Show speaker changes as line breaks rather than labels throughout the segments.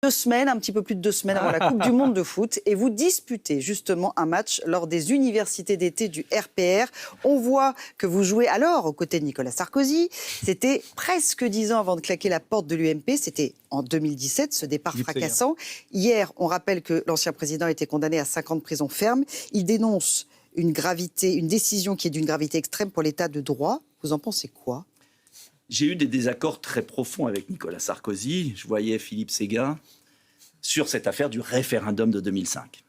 2 semaines, un petit peu plus de 2 semaines avant la Coupe du Monde de foot, et vous disputez justement un match lors des universités d'été du RPR. On voit que vous jouez alors aux côtés de Nicolas Sarkozy. C'était presque 10 ans avant de claquer la porte de l'UMP. C'était en 2017, ce départ fracassant. Hier, on rappelle que l'ancien président a été condamné à 5 ans de prison ferme. Il dénonce une décision qui est d'une gravité extrême pour l'état de droit. Vous en pensez quoi ?
J'ai eu des désaccords très profonds avec Nicolas Sarkozy. Je voyais Philippe Séguin sur cette affaire du référendum de 2005.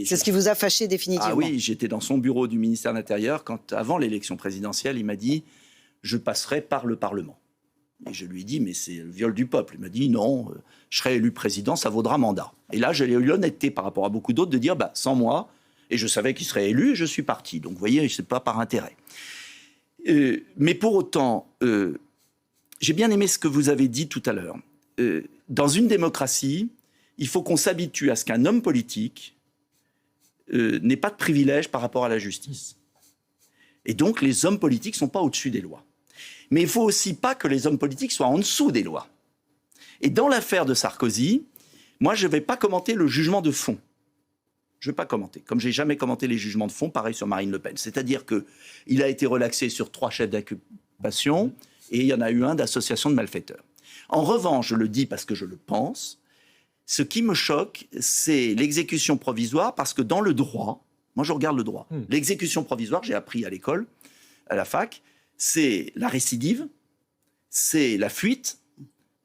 C'est ce qui vous a fâché définitivement ?
Ah oui, j'étais dans son bureau du ministère de l'Intérieur quand, avant l'élection présidentielle, il m'a dit « je passerai par le Parlement ». Et je lui ai dit « mais c'est le viol du peuple ». Il m'a dit « non, je serai élu président, ça vaudra mandat ». Et là, j'ai eu l'honnêteté par rapport à beaucoup d'autres de dire « sans moi ». Et je savais qu'il serait élu et je suis parti. Donc vous voyez, ce n'est pas par intérêt. Mais pour autant, j'ai bien aimé ce que vous avez dit tout à l'heure. Dans une démocratie, il faut qu'on s'habitue à ce qu'un homme politique n'ait pas de privilège par rapport à la justice. Et donc, les hommes politiques ne sont pas au-dessus des lois. Mais il ne faut aussi pas que les hommes politiques soient en dessous des lois. Et dans l'affaire de Sarkozy, moi, je ne vais pas commenter le jugement de fond. Je ne vais pas commenter. Comme je n'ai jamais commenté les jugements de fond, pareil sur Marine Le Pen. C'est-à-dire qu'il a été relaxé sur 3 chefs d'accusation et il y en a eu un d'association de malfaiteurs. En revanche, je le dis parce que je le pense, ce qui me choque, c'est l'exécution provisoire, parce que dans le droit, moi je regarde le droit, l'exécution provisoire, j'ai appris à l'école, à la fac, c'est la récidive, c'est la fuite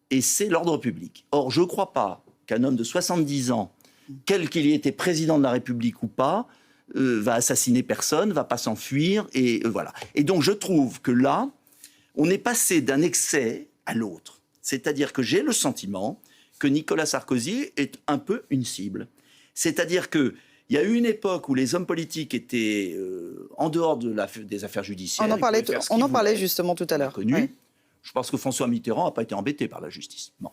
et c'est l'ordre public. Or, je ne crois pas qu'un homme de 70 ans, quel qu'il ait été président de la République ou pas, va assassiner personne, va pas s'enfuir, et voilà. Et donc je trouve que là, on est passé d'un excès à l'autre. C'est-à-dire que j'ai le sentiment que Nicolas Sarkozy est un peu une cible. C'est-à-dire qu'il y a eu une époque où les hommes politiques étaient en dehors des affaires judiciaires.
On en parlait justement tout à l'heure.
Ouais. Je pense que François Mitterrand n'a pas été embêté par la justice. Bon.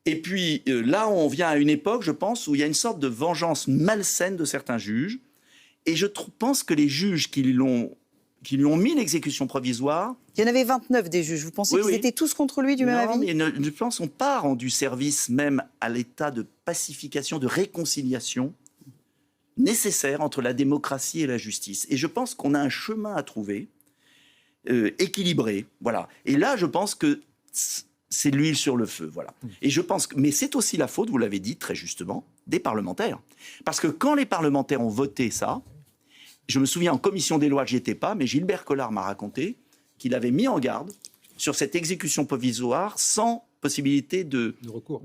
Et puis là, on vient à une époque, je pense, où il y a une sorte de vengeance malsaine de certains juges. Et je pense que les juges qui lui ont mis l'exécution provisoire...
Il y en avait 29 des juges. Vous pensez qu'ils étaient tous contre lui du même avis ?
Non, mais je pense qu'ils n'ont pas rendu service même à l'état de pacification, de réconciliation nécessaire entre la démocratie et la justice. Et je pense qu'on a un chemin à trouver, équilibré. Voilà. Et là, je pense que c'est l'huile sur le feu. Voilà. Et je pense mais c'est aussi la faute, vous l'avez dit très justement, des parlementaires. Parce que quand les parlementaires ont voté ça, je me souviens en commission des lois, j'y étais pas, mais Gilbert Collard m'a raconté qu'il avait mis en garde sur cette exécution provisoire sans possibilité de recours.